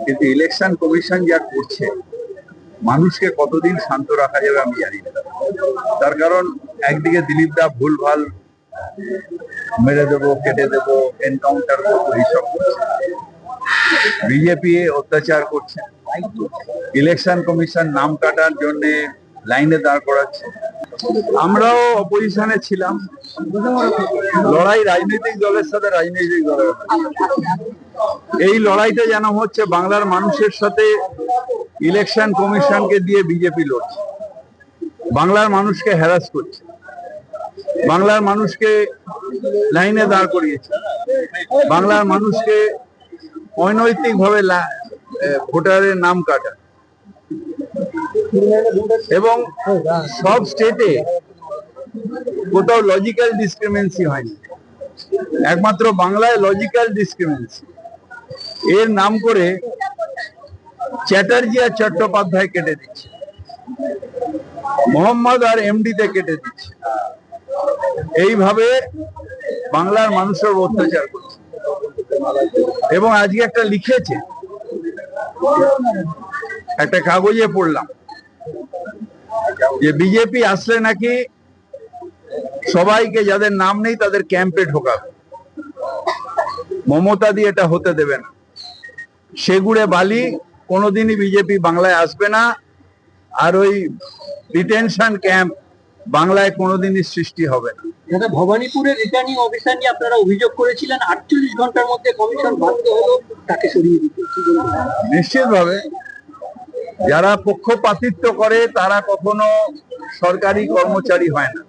কিন্তু election commission যা করছে মানুষকে কতদিন শান্ত রাখা যাবে আমি জানি না। তার কারণ একদিকে দিলীপ দা ভুলভাল মেরে দেবো, কেটে দেবো, এনকাউন্টার করবো এইসব করছে, বিজেপি অত্যাচার করছে, ইলেকশন কমিশন নাম কাটার জন্য লাইনে দাঁড় করাচ্ছে। আমরাও অপোজিশনে ছিলাম, লড়াই রাজনৈতিক দলের সাথে রাজনৈতিক দলের। এই লড়াইটা যেন হচ্ছে বাংলার মানুষের সাথে ইলেকশন কমিশনকে দিয়ে বিজেপি লড়ছে, বাংলার মানুষকে হ্যারাস করছে, বাংলার মানুষকে লাইনে দাঁড় করিয়েছে, বাংলার মানুষকে অনৈতিক ভাবে ভোটারের নাম কাটা, এবং সব স্টেটে কোথাও লজিক্যাল ডিসক্রিমিনেন্সি হয়নি, একমাত্র বাংলায় লজিক্যাল ডিসক্রিমিনেন্সি। এর নাম করে চ্যাটার্জি আর চট্টোপাধ্যায় কেটে দিচ্ছে, মোহাম্মদ আর এমডিতে কেটে দিচ্ছে, এইভাবে বাংলার মানুষের অত্যাচার করছে। এবং আজকে একটা লিখেছে, একটা কাগজে পড়লাম যে বিজেপি আসলে নাকি সবাইকে যাদের নাম নেই তাদের ক্যাম্পে ঢোকাবে, মমতা দিয়ে এটা হতে দেবে না, সেগুড়ে বালি কোনোদিনই বিজেপি বাংলায় আসবে না, আর ওই ডিটেনশন ক্যাম্প বাংলায় কোনোদিনই সৃষ্টি হবে না। দাদা, ভবানীপুরে রিটার্নিং অফিসার নিয়ে আপনারা অভিযোগ করেছিলেন, 48 ঘন্টার মধ্যে কমিশন বাধ্য হলো তাকে সরিয়ে দিতে, নিশ্চিতভাবে যারা পক্ষপাতিত্ব করে তারা কখনো সরকারি কর্মচারী হয় না।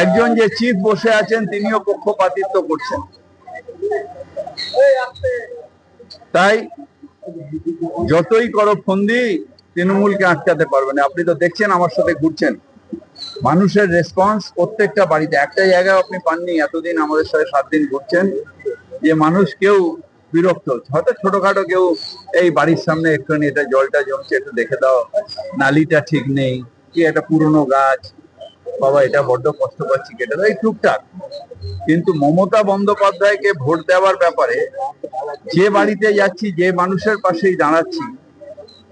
একজন যে চিফ বসে আছেন তিনিও পক্ষপাতিত্ব করছেন, তাই যতই করো ফন্দি তৃণমূলকে আটকাতে পারবে না। আপনি তো দেখছেন, আমার সাথে ঘুরছেন, মানুষের রেসপন্স প্রত্যেকটা বাড়িতে। একটা জায়গায় আপনি পাননি এতদিন আমাদের সাথে 7 দিন ঘুরছেন যে মানুষ কেউ বিরক্ত, হয়তো ছোটখাটো কেউ এই বাড়ির সামনে একটুখানি এটা জলটা জমছে একটু দেখে দাও, নালিটা ঠিক নেই, কি একটা পুরনো গাছ, বাবা এটা বড্ড কষ্ট পাচ্ছি কেটে দাও, এই টুকটাক। কিন্তু মমতা বন্দ্যোপাধ্যায়কে ভোট দেওয়ার ব্যাপারে যে বাড়িতে যাচ্ছি, যে মানুষের পাশেই দাঁড়াচ্ছি,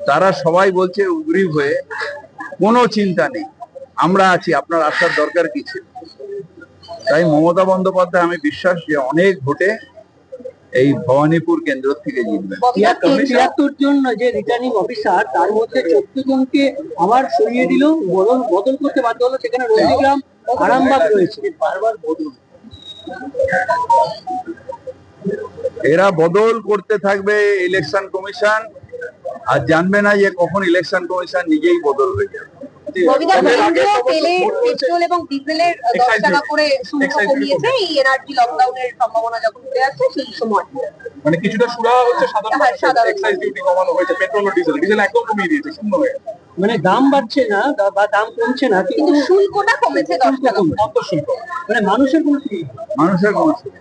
তারা সবাই বলছে উগ্রীব হয়ে, কোনো চিন্তা নেই, আমরা আছি, আপনার আসার দরকার কি ছিল। তাই মমতা বন্দ্যোপাধ্যায় আমি বিশ্বাস যে অনেক ভোটে এই ভবানীপুর কেন্দ্র থেকে জিতবেন। 73 জন যে রিটার্নিং অফিসার, তার মধ্যে 14 জনকে আবার সরিয়ে দিল, বদল করতে বাধ্য হলো, সেখানে নন্দীগ্রাম, আরামবাগ রয়েছে, বারবার বদল। এরা বদল করতে থাকবে ইলেকশন কমিশন, আর জানবে না যে কখন ইলেকশন কমিশন নিজেই বদল হয়ে যাবে। পেট্রোল এবং ডিজেলের 10 টাকা করে শুল্ক কমিয়েছে এই এনার্জি লকডাউনের সম্ভাবনা যখন উঠে আসছে সেই সময়, মানে কিছুটা সুরাহা হচ্ছে, সাধারণ এক্সাইজ ডিউটি কমানো হয়েছে, পেট্রোল ও ডিজেল একদম কমিয়ে দিয়েছে, শূন্য হয়ে গেছে। মানে দাম বাড়ছে না বা দাম কমছে না, কিন্তু শুল্কটা কমেছে 10 টাকা। অন্তঃশুল্ক, মানে মানুষের কোনো সুবিধা,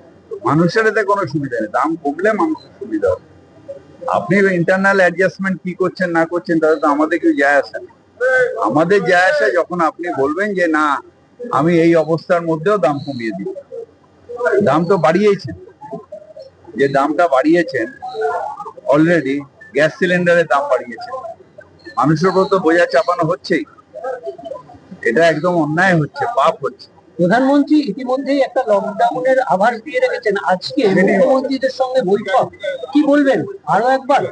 মানুষের এতে কোনো সুবিধা নেই। দাম কমলে মানুষের সুবিধা হবে। আপনি ইন্টারনাল অ্যাডজাস্টমেন্ট কি করছেন না করছেন তাহলে তো আমাদের কেউ যায় আসে না। আমাদের যায় আসে যখন আপনি বলবেন যে না আমি এই অবস্থার মধ্যেও দাম কমিয়ে দিই। দাম তো বাড়িয়েছেন, যে দামটা বাড়িয়েছেন অলরেডি, গ্যাস সিলিন্ডারের দাম বাড়িয়েছেন, মানুষের উপর তো বোঝা চাপানো হচ্ছেই, এটা একদম অন্যায় হচ্ছে, পাপ হচ্ছে। প্রধানমন্ত্রী ইতিমধ্যেই একটা লকডাউনের আভাস দিয়ে রেখেছেন, আজকে মুখ্যমন্ত্রীদের সঙ্গে বৈঠক, কি বলবেন আরো একবার?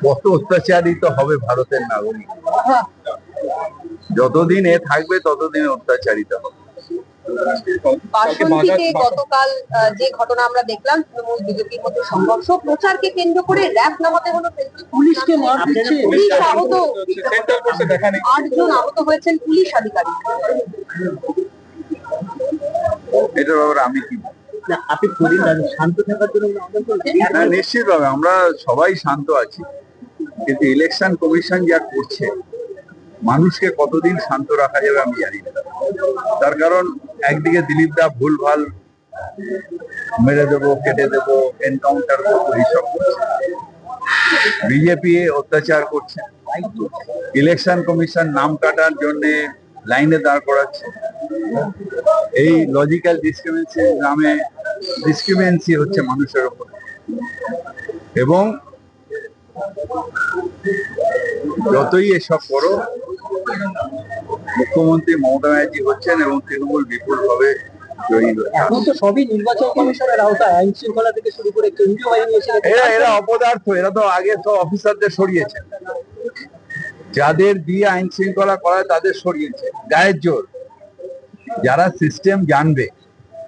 কত অত্যাচারিত হবে ভারতের নাগরিক, যতদিন এ থাকবে ততদিন অত্যাচারিত হবে। বাসন্তীতে গতকাল যে ঘটনা আমরা দেখলাম, তৃণমূল বিজেপির মধ্যে সংঘর্ষ, প্রচারকে কেন্দ্র করে র্যাপ নামাতে হলো, পুলিশকে মার দিচ্ছে, পুলিশ আহত, 8 জন আহত হয়েছেন পুলিশ আধিকারিক। এটার ব্যাপারে আমি কি আপনি শান্ত থাকার জন্য নিশ্চিতভাবে আমরা সবাই শান্ত আছি, কিন্তু ইলেকশন কমিশন যা করছে মানুষকে কতদিন শান্ত রাখা যাবে আমি জানি না। তার কারণ একদিকে দিলীপ দা ভুলভাল মেরে দেবো, কেটে দেবো, এনকাউন্টার করবো এইসব করছে, বিজেপি অত্যাচার করছে, ইলেকশন কমিশন নাম কাটার জন্য লাইনে দাঁড় করাচ্ছে, এই লজিক্যাল ডিসক্রিমিনেন্সি নামে ডিসক্রিমিনেন্সি হচ্ছে মানুষের উপর। এবং যতই এসব করো, মুখ্যমন্ত্রী মমতা ব্যানার্জি হচ্ছেন এবং তৃণমূল বিপুলভাবে জয়ী হচ্ছে। এখন তো সবই নির্বাচন কমিশনের আওতায়, আইন শৃঙ্খলা থেকে শুরু করে কেন্দ্রীয় বাহিনী এসে এরা অপদার্থ, এরা তো আগে তো অফিসারদের সরিয়েছে, যাদের দিয়ে আইন শৃঙ্খলা করায় তাদের সরিয়েছে গায়ের জোর। যারা সিস্টেম জানবে,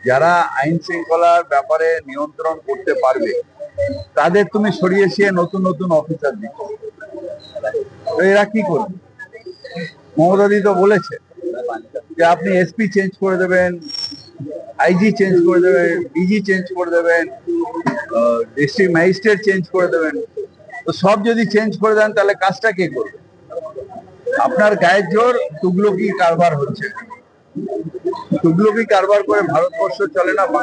যারা আইন শৃঙ্খলার ব্যাপারে নিয়ন্ত্রণ করতে পারবে, তাদের তুমি সরিয়ে নতুন নতুন অফিসার দিচ্ছ। তো এরা কি করবে? মমতাদি তো বলেছে যে আপনি এসপি চেঞ্জ করে দেবেন, আইজি চেঞ্জ করে দেবেন, ডিজি চেঞ্জ করে দেবেন, ডিস্ট্রিক্ট ম্যাজিস্ট্রেট চেঞ্জ করে দেবেন। তো সব যদি চেঞ্জ করে দেন তাহলে কাজটা কে করবে? আপনার গায়ের জোর তুগলকি কারবার হচ্ছে। তুগলকি কারবার করে ভারতবর্ষ চলে না।